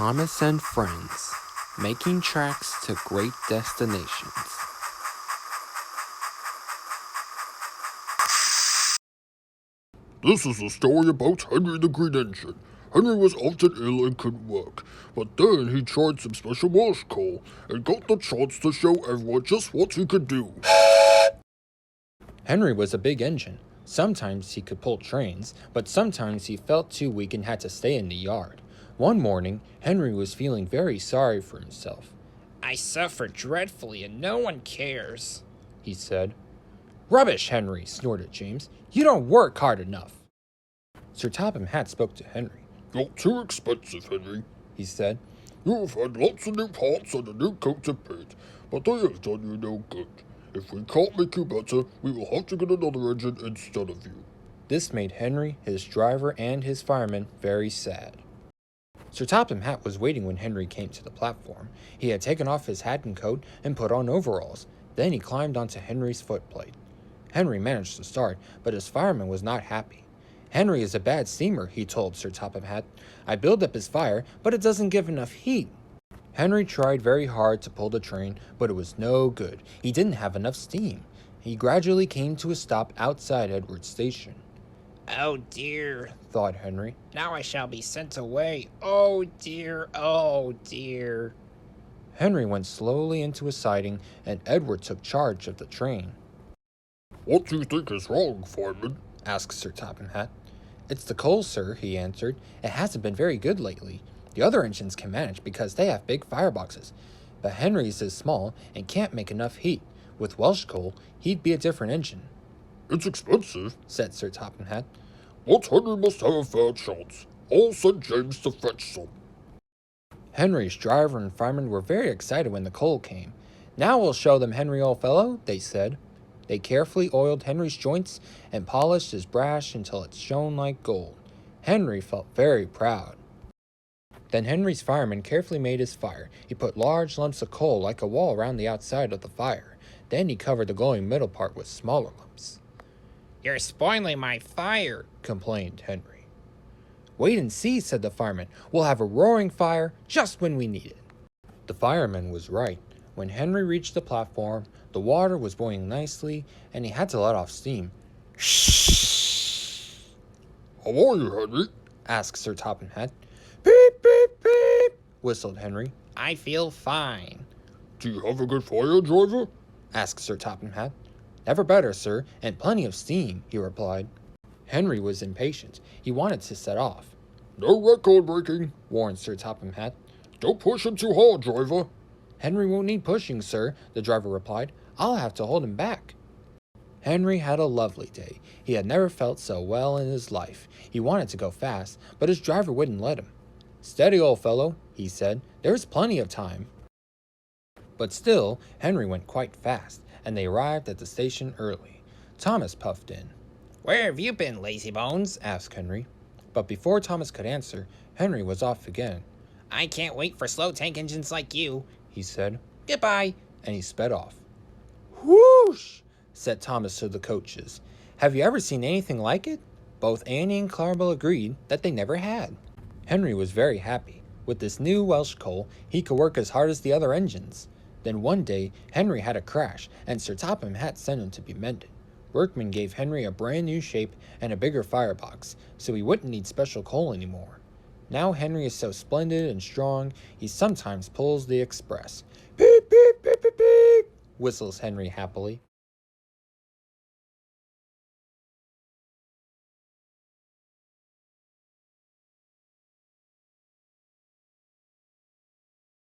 Thomas and Friends, making tracks to great destinations. This is a story about Henry the Green Engine. Henry was often ill and couldn't work, but then he tried some special wash coal and got the chance to show everyone just what he could do. Henry was a big engine. Sometimes he could pull trains, but sometimes he felt too weak and had to stay in the yard. One morning, Henry was feeling very sorry for himself. "I suffer dreadfully and no one cares," he said. "Rubbish, Henry," snorted James. "You don't work hard enough." Sir Topham Hatt spoke to Henry. "You're too expensive, Henry," he said. "You've had lots of new parts and a new coat of paint, but they have done you no good. If we can't make you better, we will have to get another engine instead of you." This made Henry, his driver, and his fireman very sad. Sir Topham Hatt was waiting when Henry came to the platform. He had taken off his hat and coat and put on overalls. Then he climbed onto Henry's footplate. Henry managed to start, but his fireman was not happy. "Henry is a bad steamer," he told Sir Topham Hatt. "I build up his fire, but it doesn't give enough heat." Henry tried very hard to pull the train, but it was no good. He didn't have enough steam. He gradually came to a stop outside Edward's station. "Oh dear," thought Henry. "now I shall be sent away. Oh dear, oh dear." Henry went slowly into a siding, and Edward took charge of the train. "What do you think is wrong, fireman?" asked Sir Topham Hatt. "It's the coal, sir," he answered. "It hasn't been very good lately. The other engines can manage because they have big fireboxes, but Henry's is small and can't make enough heat. With Welsh coal, he'd be a different engine." "It's expensive," said Sir Topham Hatt. "But Henry must have a fair chance. I'll send James to fetch some." Henry's driver and fireman were very excited when the coal came. "Now we'll show them, Henry, old fellow," they said. They carefully oiled Henry's joints and polished his brass until it shone like gold. Henry felt very proud. Then Henry's fireman carefully made his fire. He put large lumps of coal like a wall around the outside of the fire. Then he covered the glowing middle part with smaller lumps. "You're spoiling my fire," complained Henry. "Wait and see," said the fireman. "We'll have a roaring fire just when we need it." The fireman was right. When Henry reached the platform, the water was boiling nicely, and he had to let off steam. "Shh!" "How are you, Henry?" asked Sir Topham Hatt. "Beep, beep, beep," whistled Henry. "I feel fine." "Do you have a good fire, driver?" asked Sir Topham Hatt. "Never better, sir, and plenty of steam," he replied. Henry was impatient. He wanted to set off. "No record breaking," warned Sir Topham Hatt. "Don't push him too hard, driver." "Henry won't need pushing, sir," the driver replied. "I'll have to hold him back." Henry had a lovely day. He had never felt so well in his life. He wanted to go fast, but his driver wouldn't let him. "Steady, old fellow," he said. "There's plenty of time." But still, Henry went quite fast, and they arrived at the station early. Thomas puffed in. "Where have you been, lazybones?" asked Henry. But before Thomas could answer, Henry was off again. "I can't wait for slow tank engines like you," he said. "Goodbye." And he sped off. "Whoosh!" said Thomas to the coaches. "Have you ever seen anything like it?" Both Annie and Clarabelle agreed that they never had. Henry was very happy. With this new Welsh coal, he could work as hard as the other engines. Then one day, Henry had a crash, and Sir Topham Hatt sent him to be mended. Workmen gave Henry a brand new shape and a bigger firebox, so he wouldn't need special coal anymore. Now Henry is so splendid and strong, he sometimes pulls the express. "Beep, beep, beep, beep, beep," whistles Henry happily.